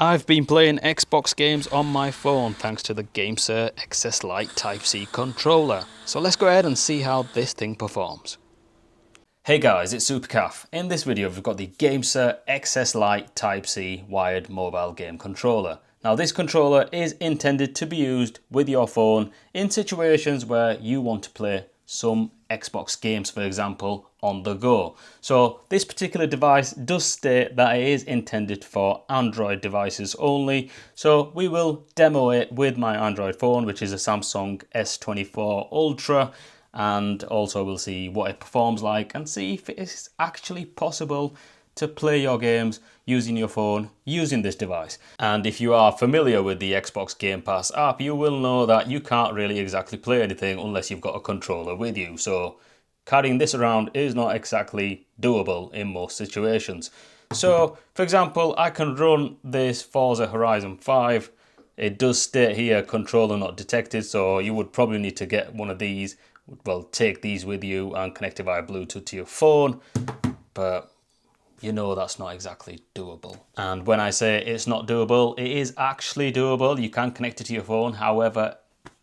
I've been playing Xbox games on my phone thanks to the GameSir XS Lite Type-C controller. So let's go ahead and see how this thing performs. Hey guys, it's Supercaf. In this video we've got the GameSir XS Lite Type-C wired mobile game controller. Now this controller is intended to be used with your phone in situations where you want to play some Xbox games, for example, on the go. So this particular device does state that it is intended for Android devices only. So we will demo it with my Android phone, which is a Samsung S24 Ultra. And also we'll see what it performs like and see if it is actually possible to play your games using your phone using this device. And if you are familiar with the Xbox Game Pass app, you will know that you can't really exactly play anything unless you've got a controller with you. So carrying this around is not exactly doable in most situations. So for example, I can run this Forza Horizon 5. It does state here controller not detected, so you would probably need to get one of these. Well, take these with you and connect it via Bluetooth to your phone, but you know that's not exactly doable. And when I say it's not doable, it is actually doable. You can connect it to your phone. However,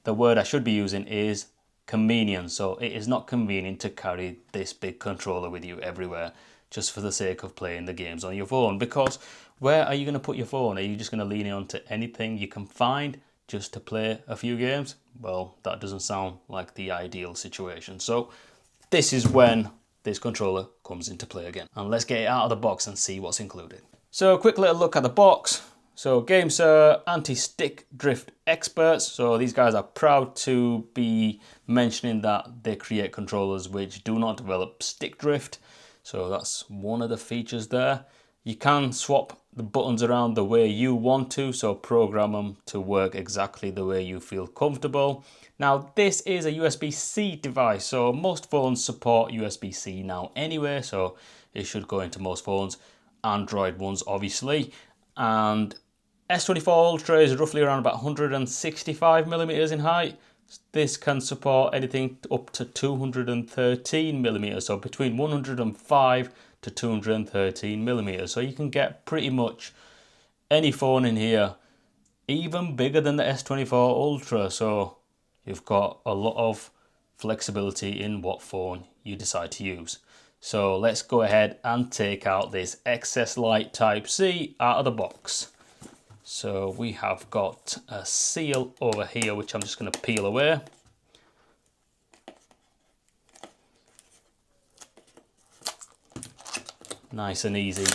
the word I should be using is convenient. So it is not convenient to carry this big controller with you everywhere just for the sake of playing the games on your phone. Because where are you going to put your phone? Are you just going to lean onto anything you can find just to play a few games? Well, that doesn't sound like the ideal situation. So this is when this controller comes into play again. And let's get it out of the box and see what's included. So a quick little look at the box. So GameSir anti-stick drift experts. So these guys are proud to be mentioning that they create controllers which do not develop stick drift. So that's one of the features there. You can swap the buttons around the way you want to, so program them to work exactly the way you feel comfortable. Now this is a USB-C device, so most phones support USB-C now anyway, so it should go into most phones, Android ones obviously. And S24 Ultra is roughly around about 165mm in height. This can support anything up to 213mm, so between 105 to 213mm. So you can get pretty much any phone in here, even bigger than the S24 Ultra. So you've got a lot of flexibility in what phone you decide to use. So let's go ahead and take out this XS Lite Type-C out of the box. So we have got a seal over here, which I'm just going to peel away. Nice and easy.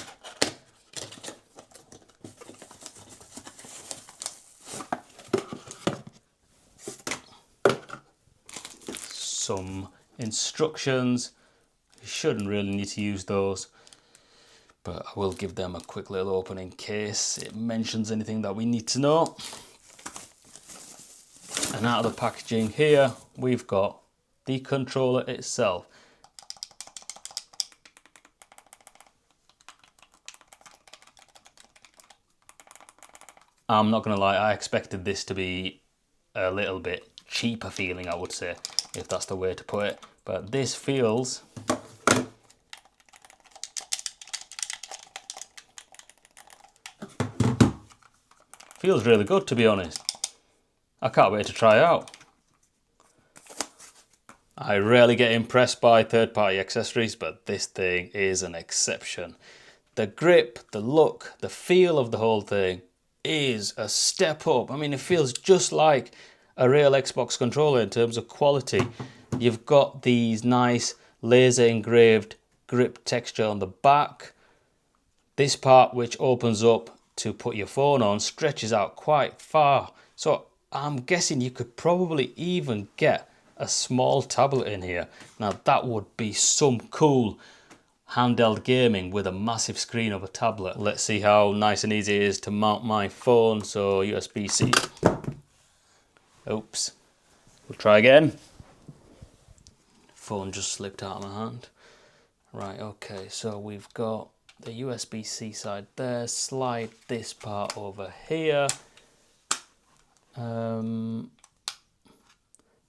Some instructions. You shouldn't really need to use those, but I will give them a quick little open in case it mentions anything that we need to know. And out of the packaging here, we've got the controller itself. I'm not going to lie, I expected this to be a little bit cheaper feeling, I would say, if that's the way to put it. But this feels really good, to be honest. I can't wait to try it out. I rarely get impressed by third-party accessories, but this thing is an exception. The grip, the look, the feel of the whole thing is a step up. I mean, it feels just like a real Xbox controller in terms of quality. You've got these nice laser engraved grip texture on the back. This part, which opens up to put your phone on, stretches out quite far. So I'm guessing you could probably even get a small tablet in here. Now that would be some cool handheld gaming with a massive screen of a tablet. Let's see how nice and easy it is to mount my phone. So USB-C. Oops. We'll try again. Phone just slipped out of my hand. Right, okay, so we've got the USB-C side there. Slide this part over here.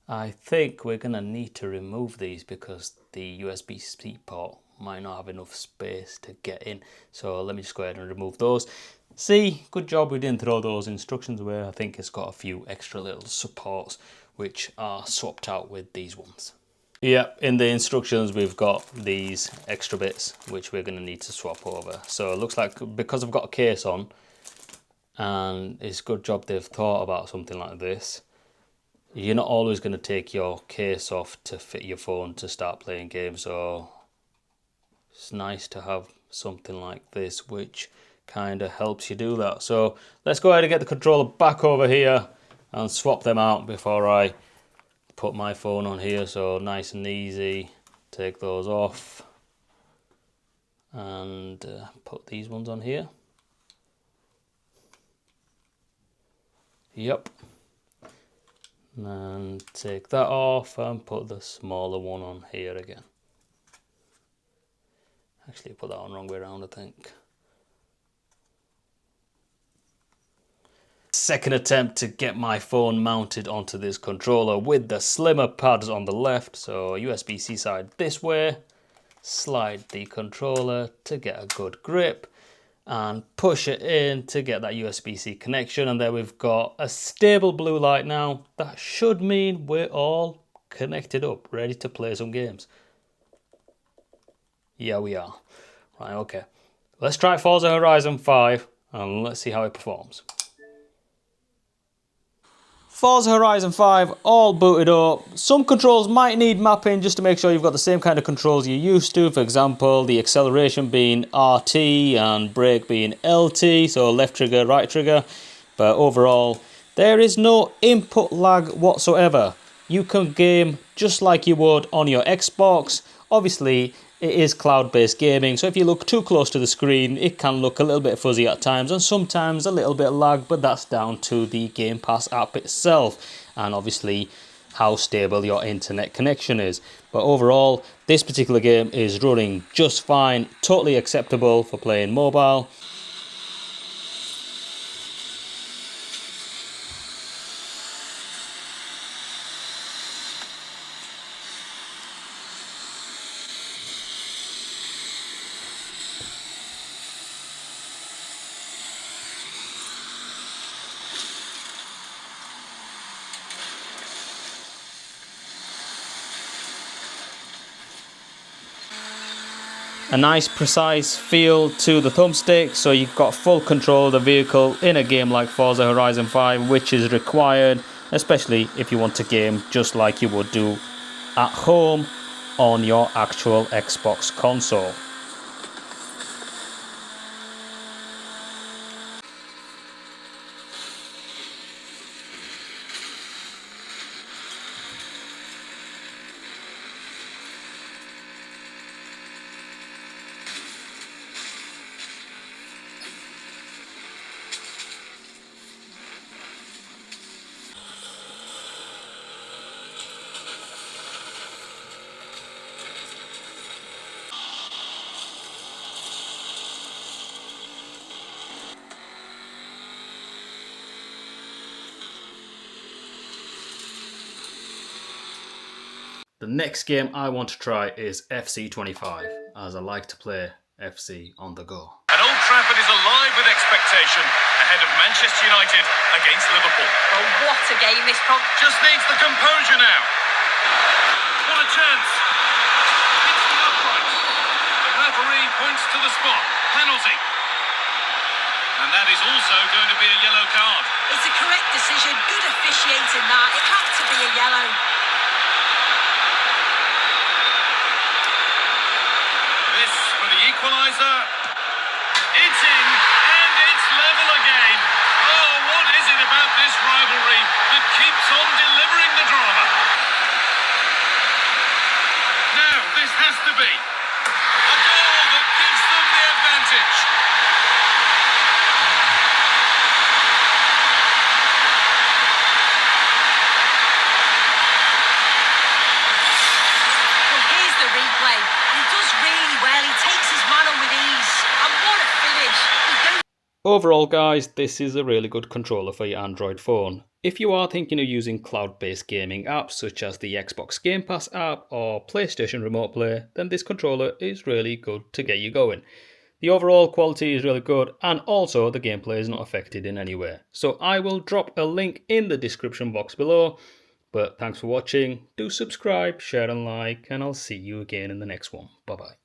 I think we're going to need to remove these because the USB-C port might not have enough space to get in. So let me just go ahead and remove those. See, good job we didn't throw those instructions away. I think it's got a few extra little supports which are swapped out with these ones. Yep, in the instructions we've got these extra bits which we're going to need to swap over. So it looks like because I've got a case on, and it's a good job they've thought about something like this. You're not always going to take your case off to fit your phone to start playing games, so it's nice to have something like this which kind of helps you do that. So let's go ahead and get the controller back over here and swap them out before I put my phone on here. So nice and easy, take those off and put these ones on here. Yep. And take that off and put the smaller one on here again. Actually, put that on wrong way around, I think. Second attempt to get my phone mounted onto this controller with the slimmer pads on the left. So USB-C side this way. Slide the controller to get a good grip and push it in to get that USB-C connection, and there we've got a stable blue light now. That should mean we're all connected up, ready to play some games. Yeah, we are. Right, okay. Let's try Forza Horizon 5 and let's see how it performs. Forza Horizon 5 all booted up. Some controls might need mapping just to make sure you've got the same kind of controls you're used to. For example, the acceleration being RT and brake being LT, so left trigger, right trigger. But overall, there is no input lag whatsoever. You can game just like you would on your Xbox. Obviously, it is cloud-based gaming, so if you look too close to the screen, it can look a little bit fuzzy at times, and sometimes a little bit of lag, but that's down to the Game Pass app itself, and obviously how stable your internet connection is. But overall, this particular game is running just fine, totally acceptable for playing mobile. A nice precise feel to the thumbstick, so you've got full control of the vehicle in a game like Forza Horizon 5, which is required, especially if you want to game just like you would do at home on your actual Xbox console. The next game I want to try is FC25, as I like to play FC on the go. And Old Trafford is alive with expectation ahead of Manchester United against Liverpool. Oh, what a game this one. Just needs the composure now. What a chance. It's the upright. The referee points to the spot. Penalty. And that is also going to be a yellow card. It's a correct decision. Good officiating that. It had to be a yellow. This for the equaliser. It's in, and it's level again. Oh, what is it about this rivalry that keeps on delivering the drama? Now, this has to be a goal that gives them the advantage. Well, here's the replay. And he does really well. He takes his man on with ease. And what a finish. He goes. Overall guys, this is a really good controller for your Android phone. If you are thinking of using cloud-based gaming apps such as the Xbox Game Pass app or PlayStation Remote Play, then this controller is really good to get you going. The overall quality is really good, and also the gameplay is not affected in any way. So I will drop a link in the description box below. But thanks for watching, do subscribe, share and like, and I'll see you again in the next one. Bye bye.